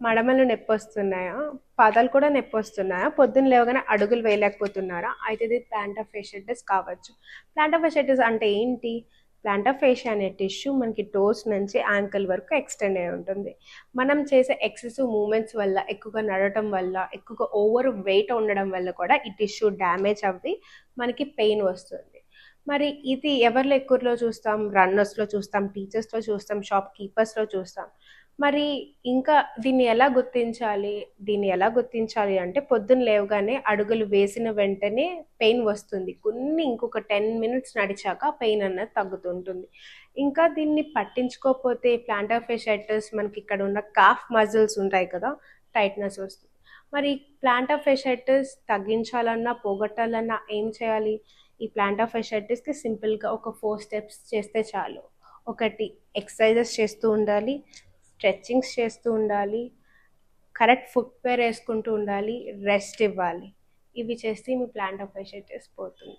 మడమలు నొప్పొస్తున్నాయా? పాదాలు కూడా నొప్పొస్తున్నాయా? పొద్దున్న లేవగానే అడుగులు వేయలేకపోతున్నారా? అయితే ఇది ప్లాంటర్ ఫేషియటిస్ కావచ్చు. ప్లాంటర్ ఫేషియటిస్ అంటే ఏంటి? ప్లాంటర్ ఫేషియా అనే టిష్యూ మనకి టోస్ నుంచి యాంకిల్ వరకు ఎక్స్టెండ్ అయి ఉంటుంది. మనం చేసే ఎక్సెసివ్ మూవ్‌మెంట్స్ వల్ల, ఎక్కువగా నడవటం వల్ల, ఎక్కువగా ఓవర్ వెయిట్ ఉండడం వల్ల కూడా ఈ టిష్యూ డ్యామేజ్ అవ్వి మనకి పెయిన్ వస్తుంది. మరి ఇది ఎవరిలో ఎక్కువలో చూస్తాం? రన్నర్స్‌లో చూస్తాం, టీచర్స్‌లో చూస్తాం, షాప్ కీపర్స్‌లో చూస్తాం. మరి ఇంకా దీన్ని ఎలా గుర్తించాలి అంటే పొద్దున్న లేవగానే అడుగులు వేసిన వెంటనే పెయిన్ వస్తుంది. ఇంకొక 10 మినిట్స్ నడిచాక పెయిన్ అన్నది తగ్గుతుంటుంది. ఇంకా దీన్ని పట్టించుకోకపోతే ప్లాంటర్ ఫేషియటిస్ మనకి ఇక్కడ ఉన్న కాఫ్ మజిల్స్ ఉంటాయి కదా! టైట్‌నెస్ వస్తుంది. మరి ప్లాంటర్ ఫేషియటిస్ తగ్గించాలన్నా, పోగొట్టాలన్నా ఏం చేయాలి? ఈ ప్లాంటర్ ఫేషియటిస్‌కి సింపుల్‌గా ఒక 4 స్టెప్స్ చేస్తే చాలు. ఒకటి, ఎక్సర్సైజెస్ చేస్తూ ఉండాలి. స్ట్రెచ్చింగ్స్ చేస్తూ ఉండాలి. కరెక్ట్ ఫుట్‌వేర్ ఏసుకుంటూ ఉండాలి. రెస్ట్ ఇవ్వాలి. ఇవి చేస్తే మీ ప్లాంటర్ ఫేషియటిస్ పోతుంది.